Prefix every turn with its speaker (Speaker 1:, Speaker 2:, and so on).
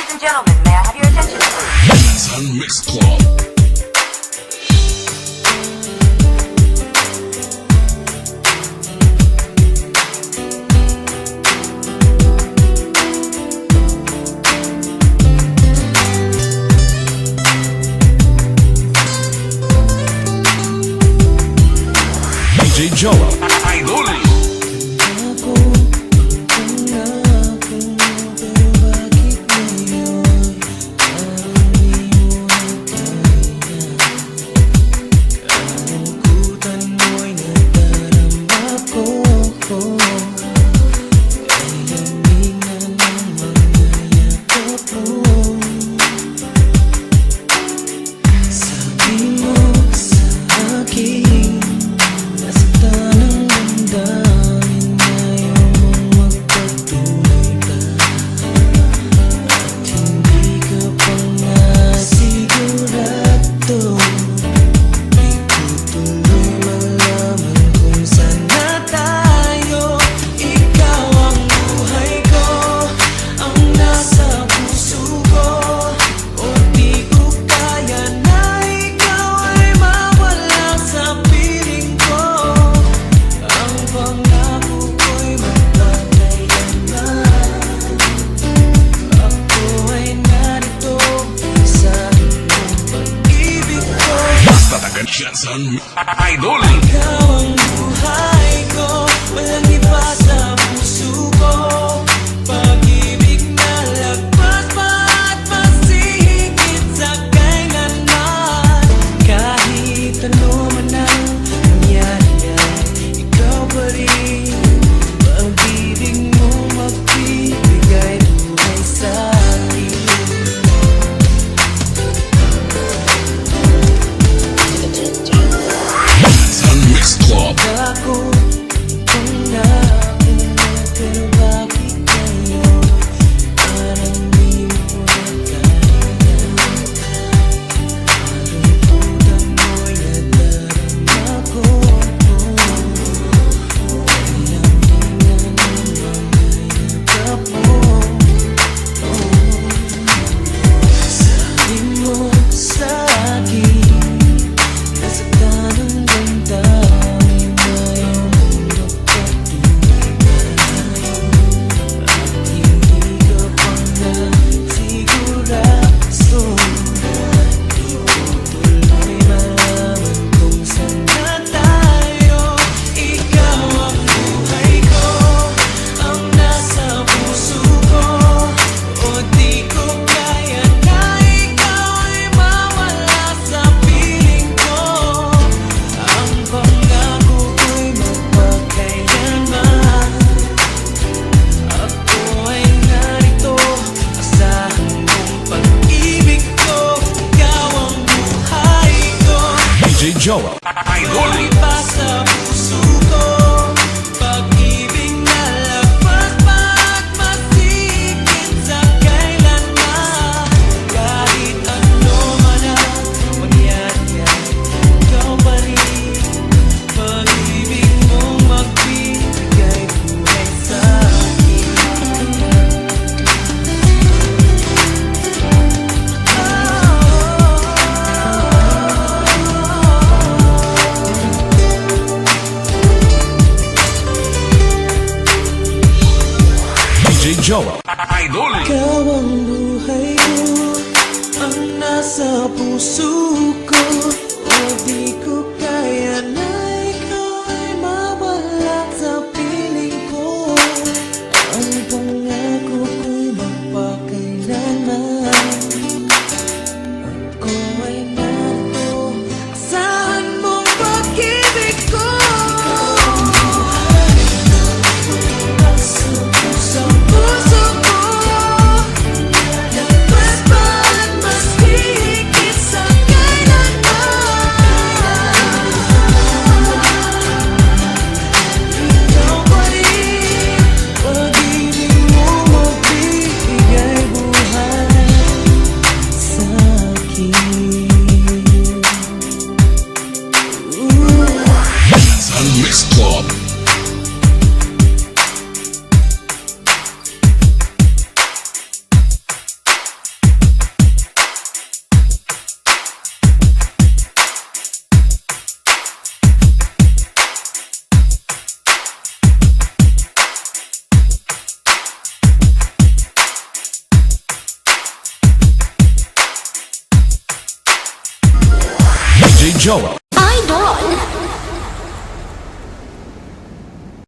Speaker 1: Ladies and gentlemen, may I have your attention?
Speaker 2: Sun Mix Club. DJ Joel Idol. Sun Idol.
Speaker 3: Ikaw ang buhay ko, walang iba sa puso ko. Pag-ibig na lagpas pa at masihigit sa kailanman. Kahit ano man ang mangyari, ikaw pa rin. Pag-ibig mo magbibigay buhay sa akin.
Speaker 2: Club.
Speaker 3: Ako kung nauna, pero bakit ngayon parang di mo kaya? Malungkutan mo'y nadarama ko. Kaya di na naman mayagap mo. Sabi mo sa akin, nasaktan ang ganda.
Speaker 2: Joel Idol.
Speaker 3: Iba sa puso ko, pag-ibig na lagpas pa at masigit sa kailanman. Kahit ano man ang mangyari, ikaw pa rin. Pag-ibig mong magbibigay buhay sa akin.
Speaker 2: DJ Joel Idol.
Speaker 3: Ikaw ang buhay ko, ang nasa puso ko. O di ko kaya na ikaw ay mawala sa piling ko. Ang pangako ko'y magpakailanman. Ako ay narito, asahan mong pag-ibig ko.
Speaker 2: DJ Jowa.